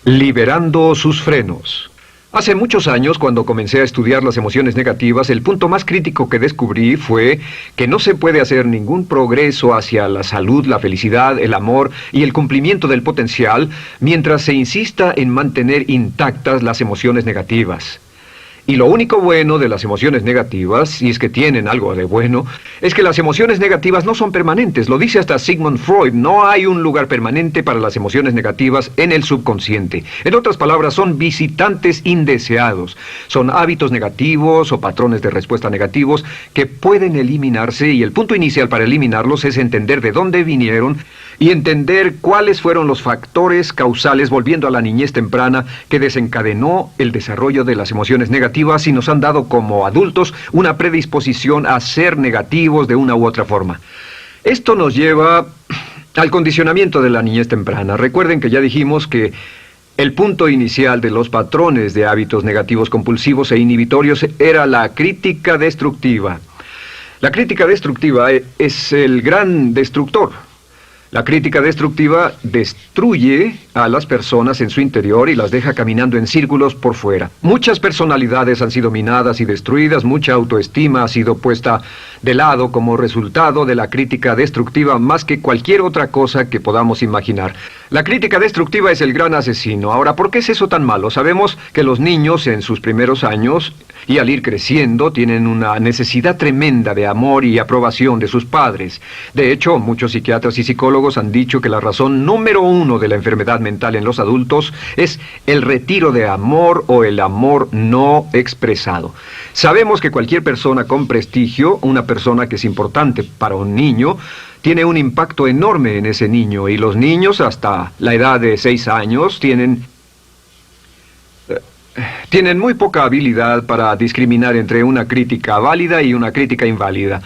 Liberando sus frenos. Hace muchos años, cuando comencé a estudiar las emociones negativas, el punto más crítico que descubrí fue que no se puede hacer ningún progreso hacia la salud, la felicidad, el amor y el cumplimiento del potencial mientras se insista en mantener intactas las emociones negativas. Y lo único bueno de las emociones negativas, si es que tienen algo de bueno, es que las emociones negativas no son permanentes. Lo dice hasta Sigmund Freud, no hay un lugar permanente para las emociones negativas en el subconsciente. En otras palabras, son visitantes indeseados. Son hábitos negativos o patrones de respuesta negativos que pueden eliminarse, y el punto inicial para eliminarlos es entender de dónde vinieron y entender cuáles fueron los factores causales, volviendo a la niñez temprana, que desencadenó el desarrollo de las emociones negativas y nos han dado como adultos una predisposición a ser negativos de una u otra forma. Esto nos lleva al condicionamiento de la niñez temprana. Recuerden que ya dijimos que el punto inicial de los patrones de hábitos negativos compulsivos e inhibitorios era la crítica destructiva. La crítica destructiva es el gran destructor. La crítica destructiva destruye a las personas en su interior y las deja caminando en círculos por fuera. Muchas personalidades han sido minadas y destruidas, mucha autoestima ha sido puesta de lado como resultado de la crítica destructiva más que cualquier otra cosa que podamos imaginar. La crítica destructiva es el gran asesino. Ahora, ¿por qué es eso tan malo? Sabemos que los niños en sus primeros años y al ir creciendo tienen una necesidad tremenda de amor y aprobación de sus padres. De hecho, muchos psiquiatras y psicólogos han dicho que la razón número uno de la enfermedad mental en los adultos es el retiro de amor o el amor no expresado. Sabemos que cualquier persona con prestigio, una persona que es importante para un niño, tiene un impacto enorme en ese niño, y los niños hasta la edad de 6 años tienen muy poca habilidad para discriminar entre una crítica válida y una crítica inválida.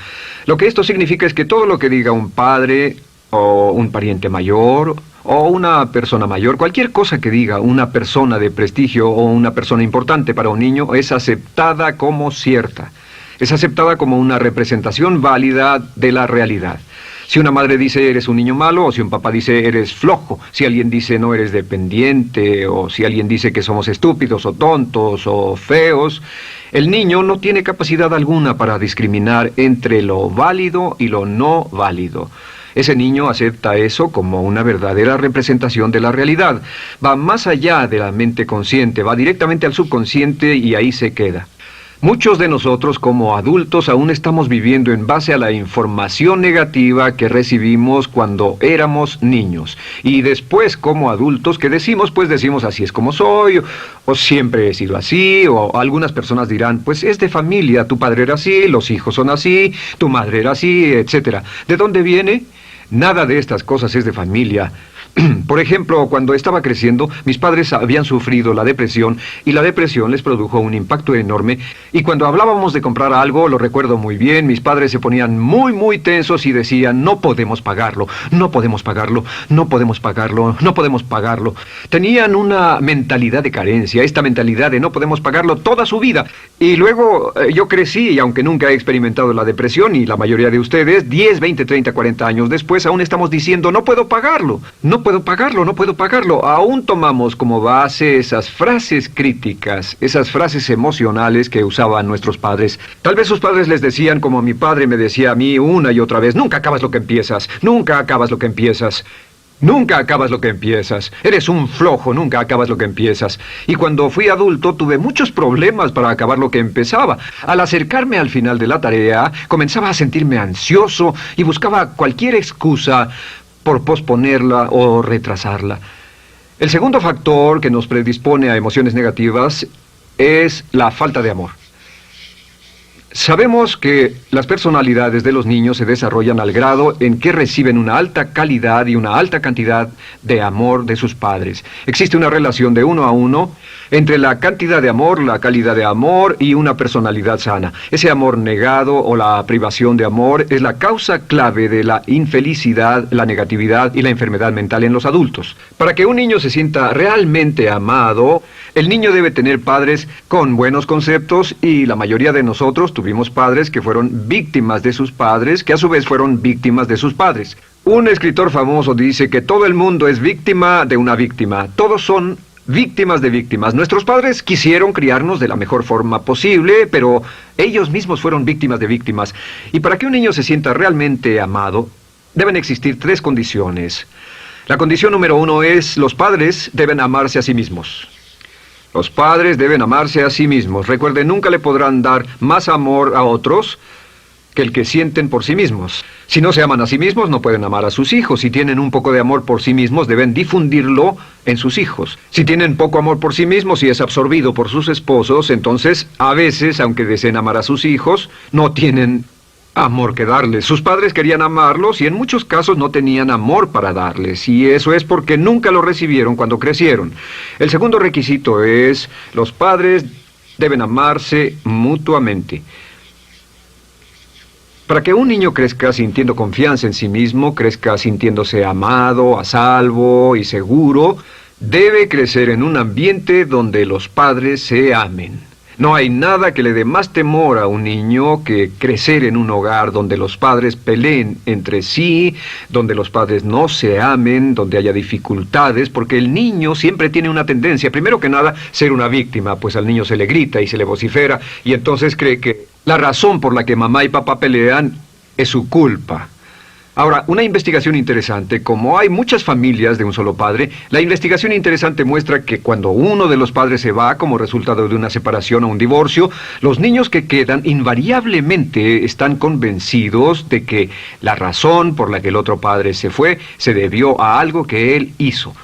Lo que esto significa es que todo lo que diga un padre o un pariente mayor o una persona mayor, cualquier cosa que diga una persona de prestigio o una persona importante para un niño es aceptada como cierta. Es aceptada como una representación válida de la realidad. Si una madre dice eres un niño malo, o si un papá dice eres flojo, si alguien dice no eres dependiente, o si alguien dice que somos estúpidos o tontos o feos, el niño no tiene capacidad alguna para discriminar entre lo válido y lo no válido. Ese niño acepta eso como una verdadera representación de la realidad. Va más allá de la mente consciente, va directamente al subconsciente y ahí se queda. Muchos de nosotros como adultos aún estamos viviendo en base a la información negativa que recibimos cuando éramos niños. Y después como adultos, ¿qué decimos? Pues decimos así es como soy, o siempre he sido así, o algunas personas dirán, pues es de familia, tu padre era así, los hijos son así, tu madre era así, etc. ¿De dónde viene? Nada de estas cosas es de familia. Por ejemplo, cuando estaba creciendo, mis padres habían sufrido la depresión y la depresión les produjo un impacto enorme. Y cuando hablábamos de comprar algo, lo recuerdo muy bien, mis padres se ponían muy tensos y decían, no podemos pagarlo, no podemos pagarlo, no podemos pagarlo, no podemos pagarlo. Tenían una mentalidad de carencia, esta mentalidad de no podemos pagarlo toda su vida. Y luego yo crecí y aunque nunca he experimentado la depresión, y la mayoría de ustedes, 10, 20, 30, 40 años después, aún estamos diciendo, no puedo pagarlo, no puedo pagarlo, no puedo pagarlo. Aún tomamos como base esas frases críticas, esas frases emocionales que usaban nuestros padres. Tal vez sus padres les decían, como mi padre me decía a mí una y otra vez, nunca acabas lo que empiezas, nunca acabas lo que empiezas. Nunca acabas lo que empiezas. Eres un flojo, nunca acabas lo que empiezas. Y cuando fui adulto tuve muchos problemas para acabar lo que empezaba. Al acercarme al final de la tarea, comenzaba a sentirme ansioso y buscaba cualquier excusa por posponerla o retrasarla. El segundo factor que nos predispone a emociones negativas es la falta de amor. Sabemos que las personalidades de los niños se desarrollan al grado en que reciben una alta calidad y una alta cantidad de amor de sus padres. Existe una relación de 1 a 1 entre la cantidad de amor, la calidad de amor y una personalidad sana. Ese amor negado o la privación de amor es la causa clave de la infelicidad, la negatividad y la enfermedad mental en los adultos. Para que un niño se sienta realmente amado, el niño debe tener padres con buenos conceptos, y la mayoría de nosotros tuvimos padres que fueron víctimas de sus padres, que a su vez fueron víctimas de sus padres. Un escritor famoso dice que todo el mundo es víctima de una víctima. Todos son víctimas de víctimas. Nuestros padres quisieron criarnos de la mejor forma posible, pero ellos mismos fueron víctimas de víctimas. Y para que un niño se sienta realmente amado, deben existir 3 condiciones. La condición número 1 es: los padres deben amarse a sí mismos. Los padres deben amarse a sí mismos. Recuerden, nunca le podrán dar más amor a otros que el que sienten por sí mismos. Si no se aman a sí mismos, no pueden amar a sus hijos. Si tienen un poco de amor por sí mismos, deben difundirlo en sus hijos. Si tienen poco amor por sí mismos y es absorbido por sus esposos, entonces, a veces, aunque deseen amar a sus hijos, no tienen amor que darles. Sus padres querían amarlos y en muchos casos no tenían amor para darles. Y eso es porque nunca lo recibieron cuando crecieron. El segundo requisito es: los padres deben amarse mutuamente. Para que un niño crezca sintiendo confianza en sí mismo, crezca sintiéndose amado, a salvo y seguro, debe crecer en un ambiente donde los padres se amen. No hay nada que le dé más temor a un niño que crecer en un hogar donde los padres peleen entre sí, donde los padres no se amen, donde haya dificultades, porque el niño siempre tiene una tendencia, primero que nada, ser una víctima, pues al niño se le grita y se le vocifera, y entonces cree que la razón por la que mamá y papá pelean es su culpa. Ahora, una investigación interesante: como hay muchas familias de un solo padre, la investigación interesante muestra que cuando uno de los padres se va como resultado de una separación o un divorcio, los niños que quedan invariablemente están convencidos de que la razón por la que el otro padre se fue se debió a algo que él hizo.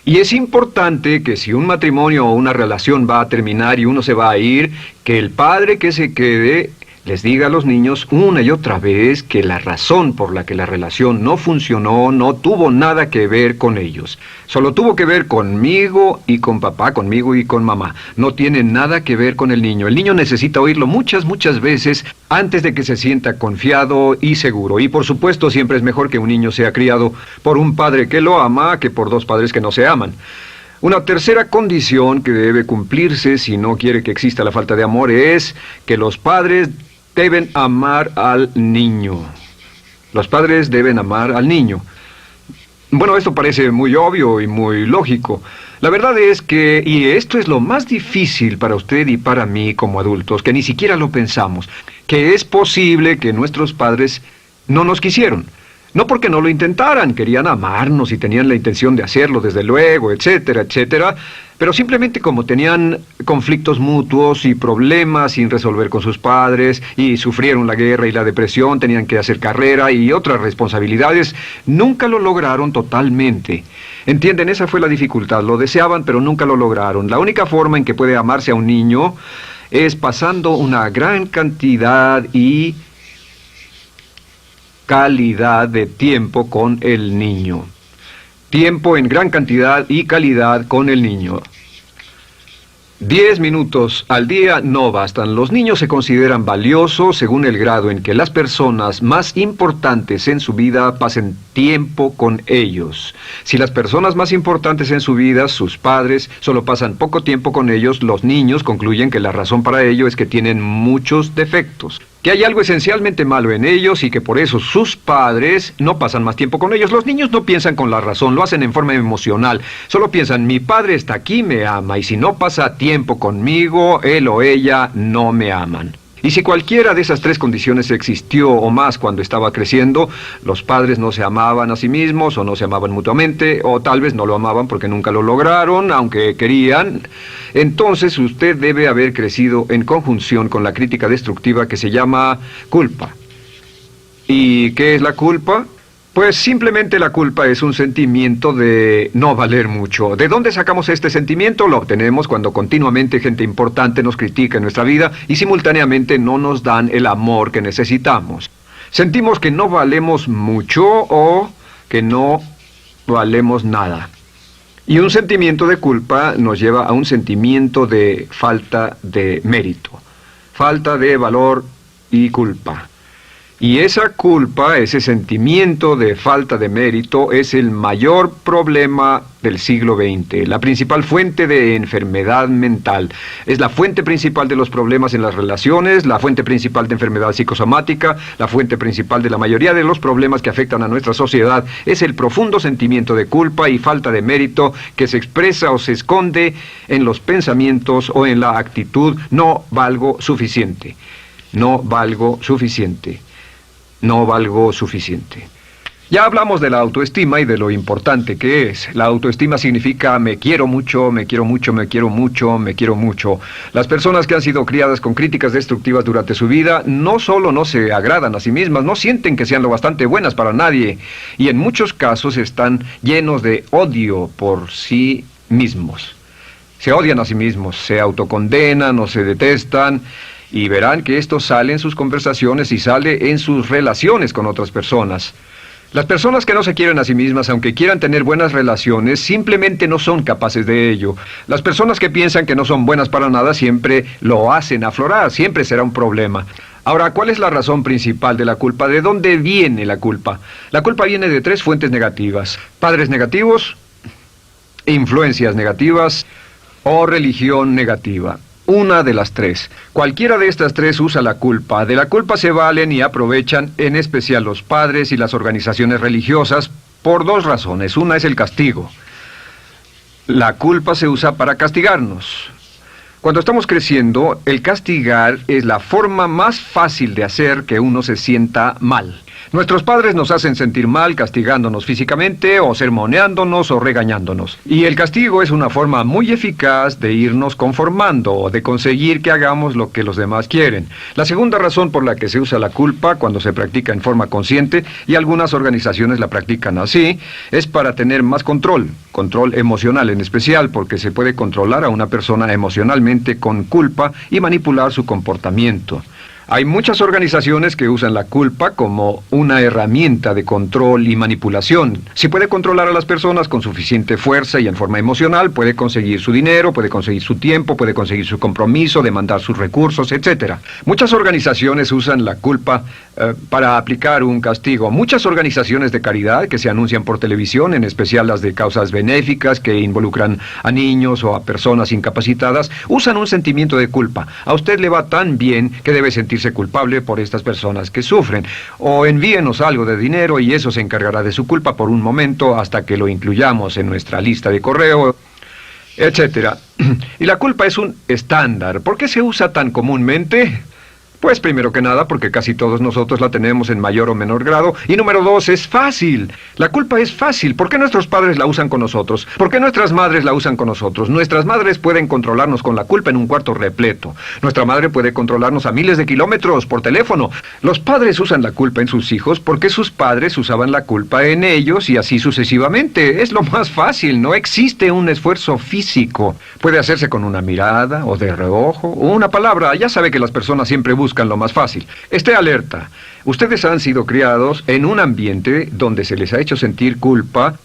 Y es importante que si un matrimonio o una relación va a terminar y uno se va a ir, que el padre que se quede les diga a los niños una y otra vez que la razón por la que la relación no funcionó no tuvo nada que ver con ellos. Solo tuvo que ver conmigo y con papá, conmigo y con mamá. No tiene nada que ver con el niño. El niño necesita oírlo muchas veces antes de que se sienta confiado y seguro. Y por supuesto, siempre es mejor que un niño sea criado por un padre que lo ama que por 2 padres que no se aman. Una tercera condición que debe cumplirse si no quiere que exista la falta de amor es que los padres deben amar al niño. Los padres deben amar al niño. Bueno, esto parece muy obvio y muy lógico. La verdad es que, y esto es lo más difícil para usted y para mí como adultos, que ni siquiera lo pensamos, que es posible que nuestros padres no nos quisieron. No porque no lo intentaran, querían amarnos y tenían la intención de hacerlo, desde luego, etcétera, etcétera, pero simplemente como tenían conflictos mutuos y problemas sin resolver con sus padres, y sufrieron la guerra y la depresión, tenían que hacer carrera y otras responsabilidades, nunca lo lograron totalmente. ¿Entienden? Esa fue la dificultad. Lo deseaban, pero nunca lo lograron. La única forma en que puede amarse a un niño es pasando una gran cantidad y calidad de tiempo con el niño. Tiempo en gran cantidad y calidad con el niño. 10 minutos al día no bastan. Los niños se consideran valiosos según el grado en que las personas más importantes en su vida pasen tiempo con ellos. Si las personas más importantes en su vida, sus padres, solo pasan poco tiempo con ellos, los niños concluyen que la razón para ello es que tienen muchos defectos, que hay algo esencialmente malo en ellos y que por eso sus padres no pasan más tiempo con ellos. Los niños no piensan con la razón, lo hacen en forma emocional. Solo piensan: mi padre está aquí, me ama, y si no pasa tiempo conmigo, él o ella no me aman. Y si cualquiera de esas 3 condiciones existió o más cuando estaba creciendo, los padres no se amaban a sí mismos, o no se amaban mutuamente, o tal vez no lo amaban porque nunca lo lograron, aunque querían, entonces usted debe haber crecido en conjunción con la crítica destructiva que se llama culpa. ¿Y qué es la culpa? Pues simplemente la culpa es un sentimiento de no valer mucho. ¿De dónde sacamos este sentimiento? Lo obtenemos cuando continuamente gente importante nos critica en nuestra vida y simultáneamente no nos dan el amor que necesitamos. Sentimos que no valemos mucho o que no valemos nada. Y un sentimiento de culpa nos lleva a un sentimiento de falta de mérito, falta de valor y culpa. Y esa culpa, ese sentimiento de falta de mérito, es el mayor problema del siglo XX, la principal fuente de enfermedad mental. Es la fuente principal de los problemas en las relaciones, la fuente principal de enfermedad psicosomática, la fuente principal de la mayoría de los problemas que afectan a nuestra sociedad. Es el profundo sentimiento de culpa y falta de mérito que se expresa o se esconde en los pensamientos o en la actitud: no valgo suficiente, no valgo suficiente. No valgo suficiente. Ya hablamos de la autoestima y de lo importante que es. La autoestima significa me quiero mucho, me quiero mucho, me quiero mucho, me quiero mucho. Las personas que han sido criadas con críticas destructivas durante su vida no solo no se agradan a sí mismas, no sienten que sean lo bastante buenas para nadie, y en muchos casos están llenos de odio por sí mismos. Se odian a sí mismos, se autocondenan o se detestan. Y verán que esto sale en sus conversaciones y sale en sus relaciones con otras personas. Las personas que no se quieren a sí mismas, aunque quieran tener buenas relaciones, simplemente no son capaces de ello. Las personas que piensan que no son buenas para nada siempre lo hacen aflorar, siempre será un problema. Ahora, ¿cuál es la razón principal de la culpa? ¿De dónde viene la culpa? La culpa viene de 3 fuentes negativas: padres negativos, influencias negativas o religión negativa. Una de las 3. Cualquiera de estas 3 usa la culpa. De la culpa se valen y aprovechan, en especial los padres y las organizaciones religiosas, por 2 razones. Una es el castigo. La culpa se usa para castigarnos. Cuando estamos creciendo, el castigar es la forma más fácil de hacer que uno se sienta mal. Nuestros padres nos hacen sentir mal castigándonos físicamente o sermoneándonos o regañándonos. Y el castigo es una forma muy eficaz de irnos conformando o de conseguir que hagamos lo que los demás quieren. La segunda razón por la que se usa la culpa cuando se practica en forma consciente, y algunas organizaciones la practican así, es para tener más control emocional en especial, porque se puede controlar a una persona emocionalmente con culpa y manipular su comportamiento. Hay muchas organizaciones que usan la culpa como una herramienta de control y manipulación. Si puede controlar a las personas con suficiente fuerza y en forma emocional, puede conseguir su dinero, puede conseguir su tiempo, puede conseguir su compromiso, demandar sus recursos, etc. Muchas organizaciones usan la culpa para aplicar un castigo. Muchas organizaciones de caridad que se anuncian por televisión, en especial las de causas benéficas que involucran a niños o a personas incapacitadas, usan un sentimiento de culpa. A usted le va tan bien que debe sentirse culpable por estas personas que sufren. O envíenos algo de dinero y eso se encargará de su culpa por un momento hasta que lo incluyamos en nuestra lista de correo, etcétera. Y la culpa es un estándar. ¿Por qué se usa tan comúnmente? Pues primero que nada porque casi todos nosotros la tenemos en mayor o menor grado. Y número 2, es fácil. La culpa es fácil. ¿Por qué nuestros padres la usan con nosotros? ¿Por qué nuestras madres la usan con nosotros? Nuestras madres pueden controlarnos con la culpa en un cuarto repleto. Nuestra madre puede controlarnos a miles de kilómetros por teléfono. Los padres usan la culpa en sus hijos porque sus padres usaban la culpa en ellos y así sucesivamente. Es lo más fácil. No existe un esfuerzo físico. Puede hacerse con una mirada o de reojo o una palabra. Ya sabe que las personas siempre buscan lo más fácil. Esté alerta. Ustedes han sido criados en un ambiente donde se les ha hecho sentir culpa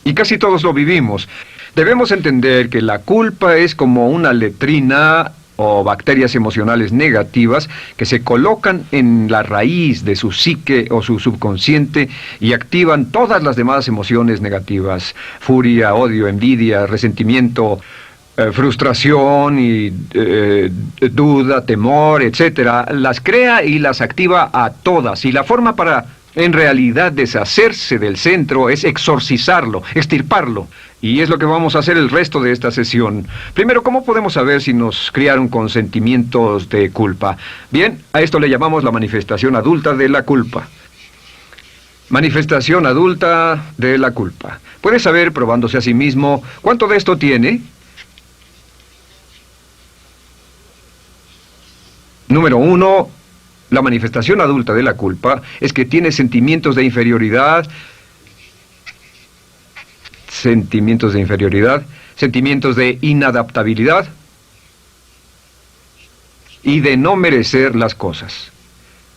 y casi todos lo vivimos. Debemos entender que la culpa es como una letrina o bacterias emocionales negativas que se colocan en la raíz de su psique o su subconsciente y activan todas las demás emociones negativas: furia, odio, envidia, resentimiento, frustración y duda, temor, etcétera. Las crea y las activa a todas. Y la forma para, en realidad, deshacerse del centro es exorcizarlo, extirparlo. Y es lo que vamos a hacer el resto de esta sesión. Primero, ¿cómo podemos saber si nos criaron con sentimientos de culpa? Bien, a esto le llamamos la manifestación adulta de la culpa. Manifestación adulta de la culpa. Puede saber, probándose a sí mismo, ¿cuánto de esto tiene? Número 1, la manifestación adulta de la culpa es que tiene sentimientos de inferioridad, sentimientos de inadaptabilidad y de no merecer las cosas.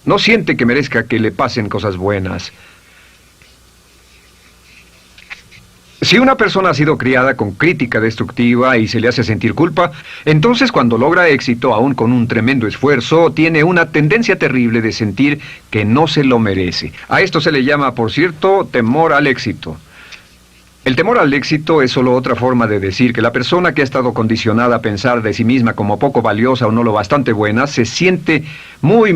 No siente que merezca que le pasen cosas buenas. Si una persona ha sido criada con crítica destructiva y se le hace sentir culpa, entonces cuando logra éxito, aún con un tremendo esfuerzo, tiene una tendencia terrible de sentir que no se lo merece. A esto se le llama, por cierto, temor al éxito. El temor al éxito es solo otra forma de decir que la persona que ha estado condicionada a pensar de sí misma como poco valiosa o no lo bastante buena, se siente muy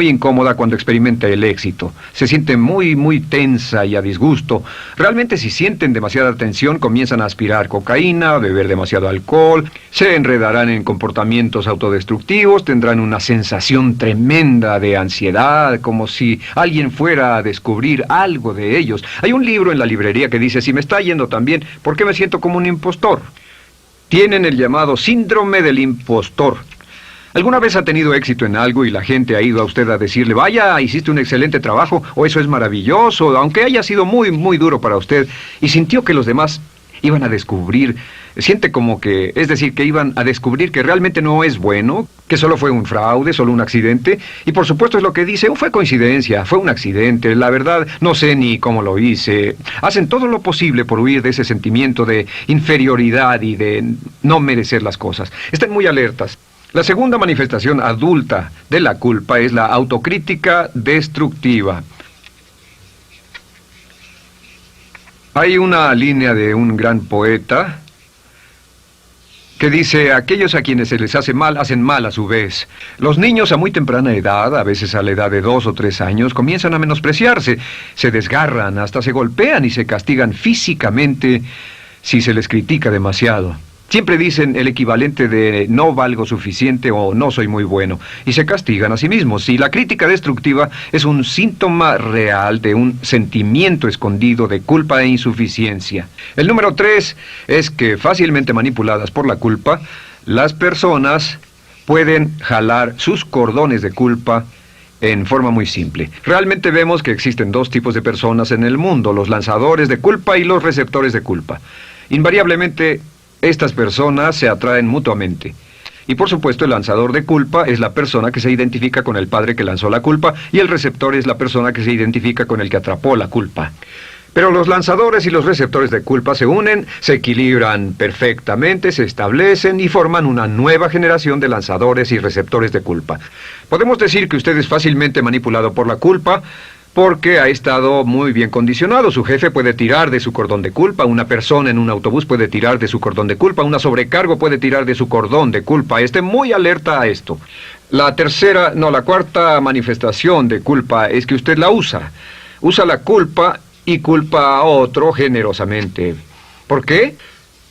incómoda cuando experimenta el éxito. Se siente muy tensa y a disgusto. Realmente si sienten demasiada tensión, comienzan a aspirar cocaína, a beber demasiado alcohol, se enredarán en comportamientos autodestructivos, tendrán una sensación tremenda de ansiedad, como si alguien fuera a descubrir algo de ellos. Hay un libro en la librería que dice, si me está yendo tan bien, ¿por qué me siento como un impostor? Tienen el llamado síndrome del impostor. ¿Alguna vez ha tenido éxito en algo y la gente ha ido a usted a decirle, vaya, hiciste un excelente trabajo, o eso es maravilloso, aunque haya sido muy duro para usted, y sintió que los demás iban a descubrir, siente como que, es decir, que iban a descubrir que realmente no es bueno, que solo fue un fraude, solo un accidente, y por supuesto es lo que dice, fue coincidencia, fue un accidente, la verdad, no sé ni cómo lo hice. Hacen todo lo posible por huir de ese sentimiento de inferioridad y de no merecer las cosas. Estén muy alertas. La segunda manifestación adulta de la culpa es la autocrítica destructiva. Hay una línea de un gran poeta que dice, aquellos a quienes se les hace mal, hacen mal a su vez. Los niños a muy temprana edad, a veces a la edad de 2 o 3 años, comienzan a menospreciarse, se desgarran, hasta se golpean y se castigan físicamente si se les critica demasiado. Siempre dicen el equivalente de no valgo suficiente o no soy muy bueno, y se castigan a sí mismos. Y la crítica destructiva es un síntoma real de un sentimiento escondido de culpa e insuficiencia. El número 3 es que, fácilmente manipuladas por la culpa, las personas pueden jalar sus cordones de culpa en forma muy simple. Realmente vemos que existen 2 tipos de personas en el mundo, los lanzadores de culpa y los receptores de culpa. Invariablemente, estas personas se atraen mutuamente. Y por supuesto el lanzador de culpa es la persona que se identifica con el padre que lanzó la culpa y el receptor es la persona que se identifica con el que atrapó la culpa. Pero los lanzadores y los receptores de culpa se unen, se equilibran perfectamente, se establecen y forman una nueva generación de lanzadores y receptores de culpa. Podemos decir que usted es fácilmente manipulado por la culpa, porque ha estado muy bien condicionado. Su jefe puede tirar de su cordón de culpa, una persona en un autobús puede tirar de su cordón de culpa, una sobrecargo puede tirar de su cordón de culpa. Esté muy alerta a esto. La cuarta manifestación de culpa es que usted la usa. Usa la culpa y culpa a otro generosamente. ¿Por qué?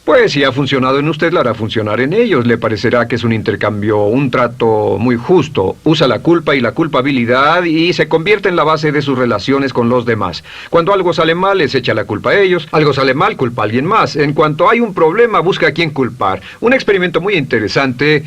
Pues si ha funcionado en usted, la hará funcionar en ellos. Le parecerá que es un intercambio, un trato muy justo. Usa la culpa y la culpabilidad y se convierte en la base de sus relaciones con los demás. Cuando algo sale mal, les echa la culpa a ellos. Algo sale mal, culpa a alguien más. En cuanto hay un problema, busca a quién culpar. Un experimento muy interesante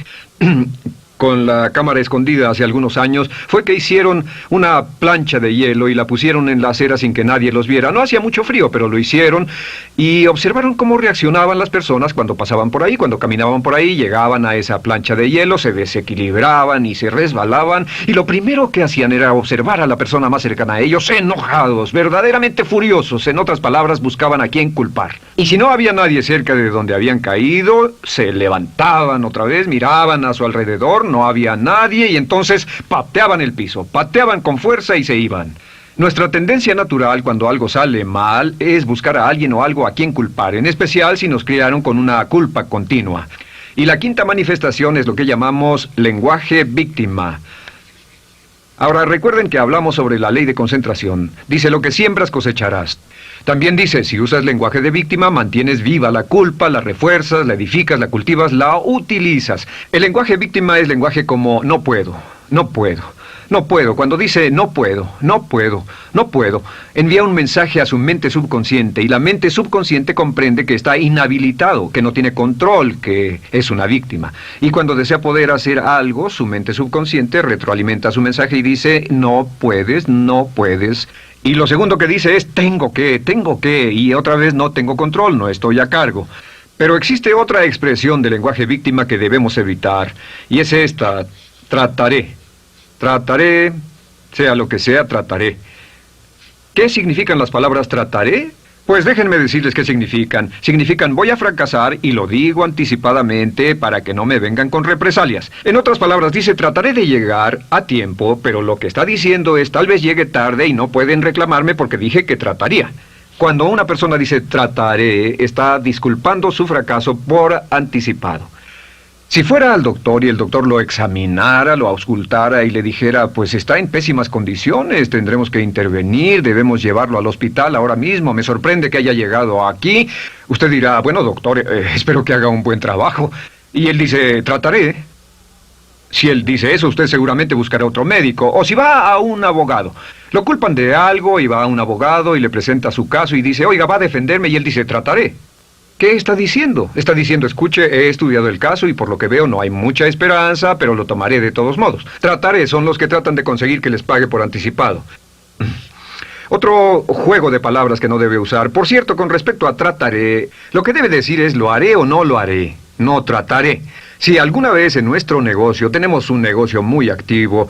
con la cámara escondida hace algunos años, fue que hicieron una plancha de hielo y la pusieron en la acera sin que nadie los viera. No hacía mucho frío, pero lo hicieron y observaron cómo reaccionaban las personas cuando pasaban por ahí, cuando caminaban por ahí, llegaban a esa plancha de hielo, se desequilibraban y se resbalaban, y lo primero que hacían era observar a la persona más cercana a ellos, enojados, verdaderamente furiosos. En otras palabras, buscaban a quién culpar. Y si no había nadie cerca de donde habían caído, se levantaban otra vez, miraban a su alrededor, no había nadie y entonces pateaban el piso, pateaban con fuerza y se iban. Nuestra tendencia natural cuando algo sale mal es buscar a alguien o algo a quien culpar, en especial si nos criaron con una culpa continua. Y la quinta manifestación es lo que llamamos lenguaje víctima. Ahora recuerden que hablamos sobre la ley de concentración. Dice, lo que siembras cosecharás. También dice, si usas lenguaje de víctima, mantienes viva la culpa, la refuerzas, la edificas, la cultivas, la utilizas. El lenguaje víctima es lenguaje como no puedo, no puedo, no puedo. Cuando dice no puedo, no puedo, no puedo, envía un mensaje a su mente subconsciente y la mente subconsciente comprende que está inhabilitado, que no tiene control, que es una víctima. Y cuando desea poder hacer algo, su mente subconsciente retroalimenta su mensaje y dice no puedes, no puedes. Y lo segundo que dice es tengo que, y otra vez no tengo control, no estoy a cargo. Pero existe otra expresión del lenguaje víctima que debemos evitar, y es esta, trataré. Trataré, sea lo que sea, trataré. ¿Qué significan las palabras trataré? Pues déjenme decirles qué significan. Significan voy a fracasar y lo digo anticipadamente para que no me vengan con represalias. En otras palabras, dice trataré de llegar a tiempo, pero lo que está diciendo es tal vez llegue tarde y no pueden reclamarme porque dije que trataría. Cuando una persona dice trataré, está disculpando su fracaso por anticipado. Si fuera al doctor y el doctor lo examinara, lo auscultara y le dijera, pues está en pésimas condiciones, tendremos que intervenir, debemos llevarlo al hospital ahora mismo, me sorprende que haya llegado aquí. Usted dirá, bueno doctor, espero que haga un buen trabajo. Y él dice, trataré. Si él dice eso, usted seguramente buscará otro médico. O si va a un abogado. Lo culpan de algo y va a un abogado y le presenta su caso y dice, oiga, va a defenderme, y él dice, trataré. ¿Qué está diciendo? Está diciendo, escuche, he estudiado el caso y por lo que veo no hay mucha esperanza, pero lo tomaré de todos modos. Trataré son los que tratan de conseguir que les pague por anticipado. Otro juego de palabras que no debe usar. Por cierto, con respecto a trataré, lo que debe decir es lo haré o no lo haré. No trataré. Si alguna vez en nuestro negocio, tenemos un negocio muy activo,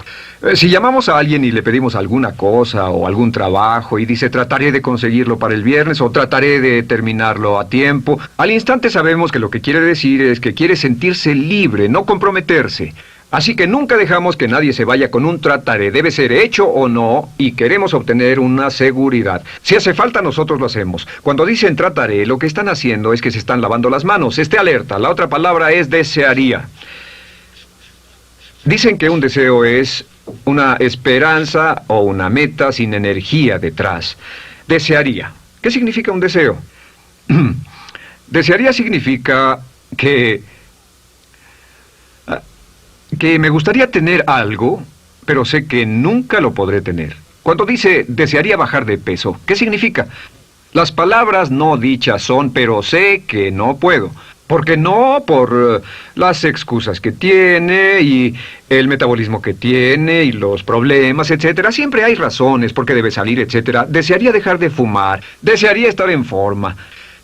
si llamamos a alguien y le pedimos alguna cosa o algún trabajo y dice trataré de conseguirlo para el viernes o trataré de terminarlo a tiempo, al instante sabemos que lo que quiere decir es que quiere sentirse libre, no comprometerse. Así que nunca dejamos que nadie se vaya con un trataré, debe ser hecho o no, y queremos obtener una seguridad. Si hace falta, nosotros lo hacemos. Cuando dicen trataré, lo que están haciendo es que se están lavando las manos. Esté alerta, la otra palabra es desearía. Dicen que un deseo es una esperanza o una meta sin energía detrás. Desearía. ¿Qué significa un deseo? Desearía significa que me gustaría tener algo, pero sé que nunca lo podré tener. Cuando dice desearía bajar de peso, ¿qué significa? Las palabras no dichas son, pero sé que no puedo. Porque no por las excusas que tiene y el metabolismo que tiene y los problemas, etcétera. Siempre hay razones por qué debe salir, etcétera. Desearía dejar de fumar, desearía estar en forma.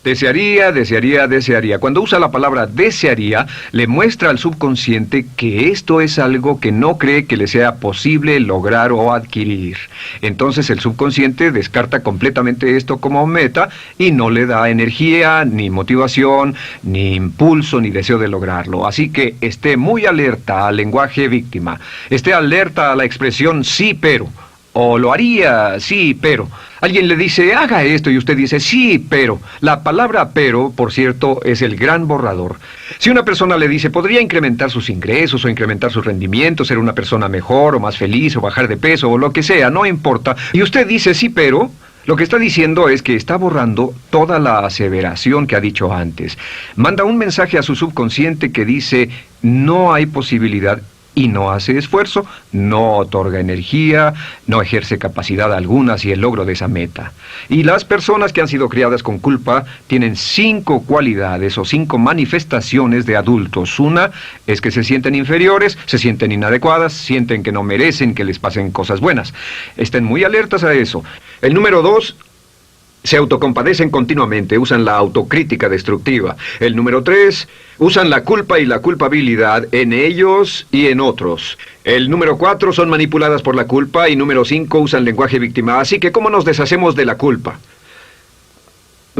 Desearía, desearía, desearía. Cuando usa la palabra desearía, le muestra al subconsciente que esto es algo que no cree que le sea posible lograr o adquirir. Entonces el subconsciente descarta completamente esto como meta y no le da energía, ni motivación, ni impulso, ni deseo de lograrlo. Así que esté muy alerta al lenguaje víctima. Esté alerta a la expresión sí, pero. O lo haría, sí, pero. Alguien le dice, haga esto, y usted dice, sí, pero. La palabra pero, por cierto, es el gran borrador. Si una persona le dice, podría incrementar sus ingresos o incrementar su rendimiento, ser una persona mejor o más feliz o bajar de peso o lo que sea, no importa. Y usted dice, sí, pero. Lo que está diciendo es que está borrando toda la aseveración que ha dicho antes. Manda un mensaje a su subconsciente que dice, no hay posibilidad. Y no hace esfuerzo, no otorga energía, no ejerce capacidad alguna hacia el logro de esa meta. Y las personas que han sido criadas con culpa tienen 5 cualidades o 5 manifestaciones de adultos. Una es que se sienten inferiores, se sienten inadecuadas, sienten que no merecen que les pasen cosas buenas. Estén muy alertas a eso. El número 2... se autocompadecen continuamente, usan la autocrítica destructiva. El número 3, usan la culpa y la culpabilidad en ellos y en otros. El número 4, son manipuladas por la culpa. Y número 5, usan lenguaje víctima. Así que, ¿cómo nos deshacemos de la culpa?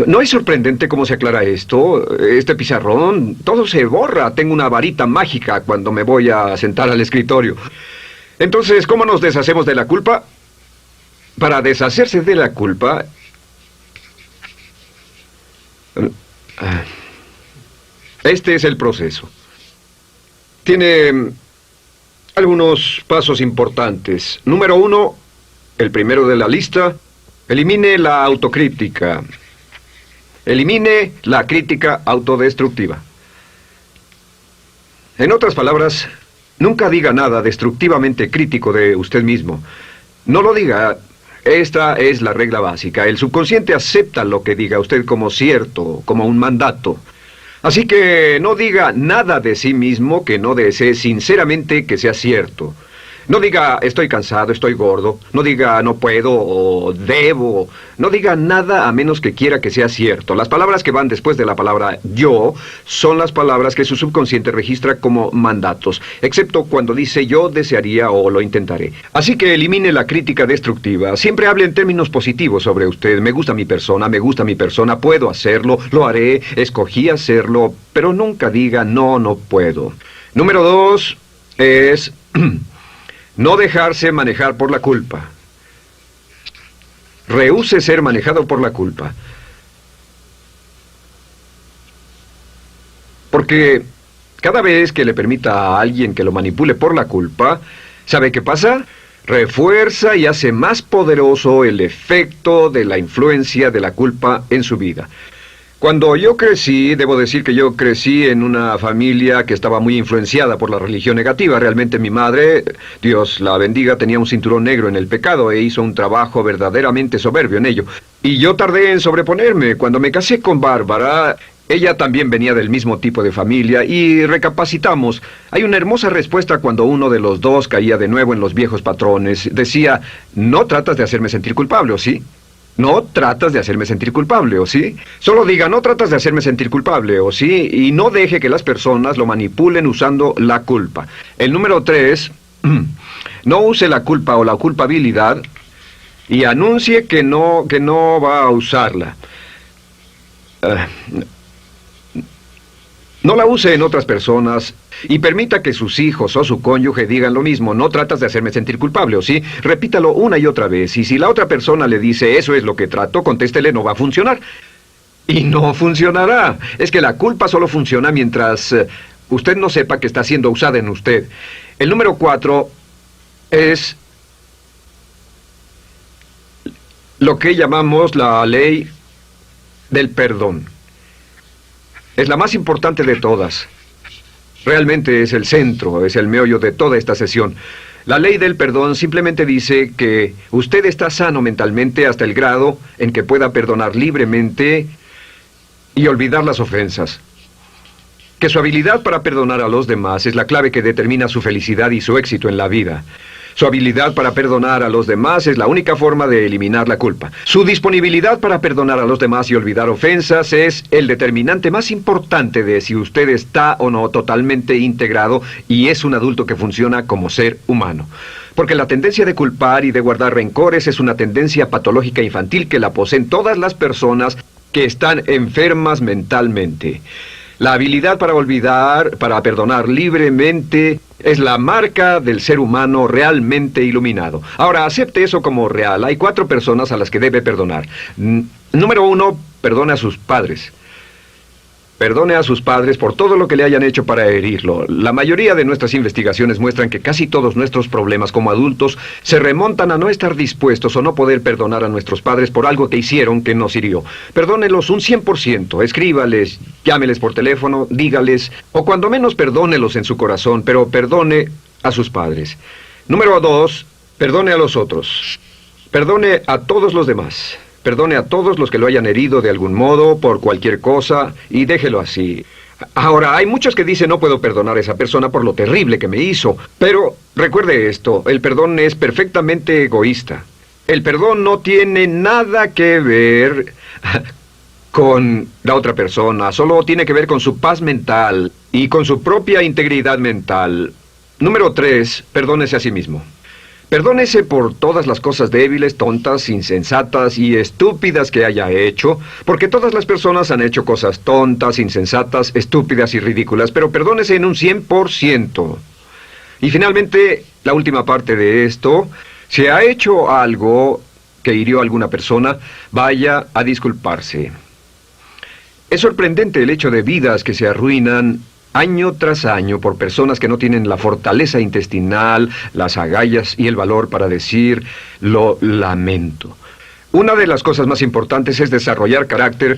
¿No es sorprendente cómo se aclara esto? Este pizarrón, todo se borra. Tengo una varita mágica cuando me voy a sentar al escritorio. Entonces, ¿cómo nos deshacemos de la culpa? Para deshacerse de la culpa... este es el proceso. Tiene algunos pasos importantes. Número 1, el primero de la lista, elimine la autocrítica. Elimine la crítica autodestructiva. En otras palabras, nunca diga nada destructivamente crítico de usted mismo. No lo diga. Esta es la regla básica. El subconsciente acepta lo que diga usted como cierto, como un mandato. Así que no diga nada de sí mismo que no desee sinceramente que sea cierto. No diga estoy cansado, estoy gordo. No diga no puedo o debo. No diga nada a menos que quiera que sea cierto. Las palabras que van después de la palabra yo son las palabras que su subconsciente registra como mandatos, excepto cuando dice yo desearía o lo intentaré. Así que elimine la crítica destructiva. Siempre hable en términos positivos sobre usted. Me gusta mi persona, puedo hacerlo, lo haré, escogí hacerlo, pero nunca diga no, no puedo. Número 2 es no dejarse manejar por la culpa. Rehúse ser manejado por la culpa. Porque cada vez que le permita a alguien que lo manipule por la culpa, ¿sabe qué pasa? Refuerza y hace más poderoso el efecto de la influencia de la culpa en su vida. Cuando yo crecí, debo decir que yo crecí en una familia que estaba muy influenciada por la religión negativa. Realmente mi madre, Dios la bendiga, tenía un cinturón negro en el pecado e hizo un trabajo verdaderamente soberbio en ello. Y yo tardé en sobreponerme. Cuando me casé con Bárbara, ella también venía del mismo tipo de familia y recapacitamos. Hay una hermosa respuesta cuando uno de los dos caía de nuevo en los viejos patrones. Decía, no tratas de hacerme sentir culpable, ¿o sí? No tratas de hacerme sentir culpable, ¿o sí? Solo diga, no tratas de hacerme sentir culpable, ¿o sí? Y no deje que las personas lo manipulen usando la culpa. El número 3, no use la culpa o la culpabilidad y anuncie que no va a usarla. No la use en otras personas y permita que sus hijos o su cónyuge digan lo mismo. No tratas de hacerme sentir culpable, ¿o sí? Repítalo una y otra vez. Y si la otra persona le dice, eso es lo que trato, contéstele, no va a funcionar. Y no funcionará. Es que la culpa solo funciona mientras usted no sepa que está siendo usada en usted. El número 4 es lo que llamamos la ley del perdón. Es la más importante de todas. Realmente es el centro, es el meollo de toda esta sesión. La ley del perdón simplemente dice que usted está sano mentalmente hasta el grado en que pueda perdonar libremente y olvidar las ofensas. Que su habilidad para perdonar a los demás es la clave que determina su felicidad y su éxito en la vida. Su habilidad para perdonar a los demás es la única forma de eliminar la culpa. Su disponibilidad para perdonar a los demás y olvidar ofensas es el determinante más importante de si usted está o no totalmente integrado y es un adulto que funciona como ser humano. Porque la tendencia de culpar y de guardar rencores es una tendencia patológica infantil que la poseen todas las personas que están enfermas mentalmente. La habilidad para olvidar, para perdonar libremente, es la marca del ser humano realmente iluminado. Ahora, acepte eso como real. Hay 4 personas a las que debe perdonar. Número 1, perdone a sus padres. Perdone a sus padres por todo lo que le hayan hecho para herirlo. La mayoría de nuestras investigaciones muestran que casi todos nuestros problemas como adultos se remontan a no estar dispuestos o no poder perdonar a nuestros padres por algo que hicieron que nos hirió. Perdónelos un 100%, escríbales, llámeles por teléfono, dígales, o cuando menos perdónelos en su corazón, pero perdone a sus padres. Número 2, perdone a los otros. Perdone a todos los demás. Perdone a todos los que lo hayan herido de algún modo, por cualquier cosa, y déjelo así. Ahora, hay muchos que dicen no puedo perdonar a esa persona por lo terrible que me hizo. Pero recuerde esto, el perdón es perfectamente egoísta. El perdón no tiene nada que ver con la otra persona, solo tiene que ver con su paz mental y con su propia integridad mental. Número 3, perdónese a sí mismo. Perdónese por todas las cosas débiles, tontas, insensatas y estúpidas que haya hecho, porque todas las personas han hecho cosas tontas, insensatas, estúpidas y ridículas, pero perdónese en un 100%. Y finalmente, la última parte de esto, si ha hecho algo que hirió a alguna persona, vaya a disculparse. Es sorprendente el hecho de vidas que se arruinan año tras año por personas que no tienen la fortaleza intestinal, las agallas y el valor para decir lo lamento. Una de las cosas más importantes es desarrollar carácter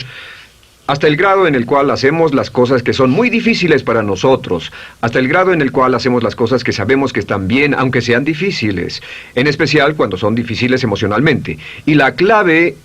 hasta el grado en el cual hacemos las cosas que son muy difíciles para nosotros, hasta el grado en el cual hacemos las cosas que sabemos que están bien, aunque sean difíciles, en especial cuando son difíciles emocionalmente. Y la clave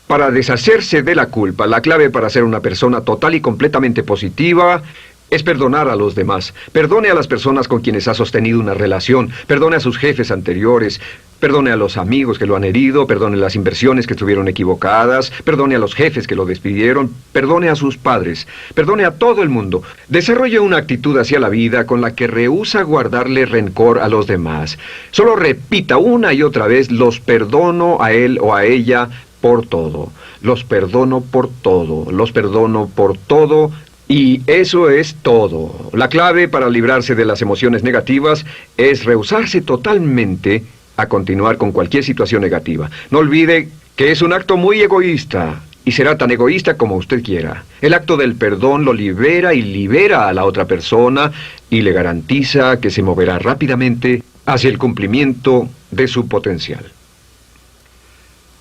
para deshacerse de la culpa, la clave para ser una persona total y completamente positiva, es perdonar a los demás. Perdone a las personas con quienes ha sostenido una relación. Perdone a sus jefes anteriores. Perdone a los amigos que lo han herido. Perdone las inversiones que estuvieron equivocadas. Perdone a los jefes que lo despidieron. Perdone a sus padres. Perdone a todo el mundo. Desarrolle una actitud hacia la vida con la que rehúsa guardarle rencor a los demás. Solo repita una y otra vez: los perdono a él o a ella por todo. Los perdono por todo. Los perdono por todo. Y eso es todo. La clave para librarse de las emociones negativas es rehusarse totalmente a continuar con cualquier situación negativa. No olvide que es un acto muy egoísta, y será tan egoísta como usted quiera. El acto del perdón lo libera y libera a la otra persona y le garantiza que se moverá rápidamente hacia el cumplimiento de su potencial.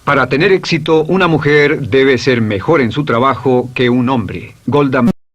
Para tener éxito, una mujer debe ser mejor en su trabajo que un hombre. Golda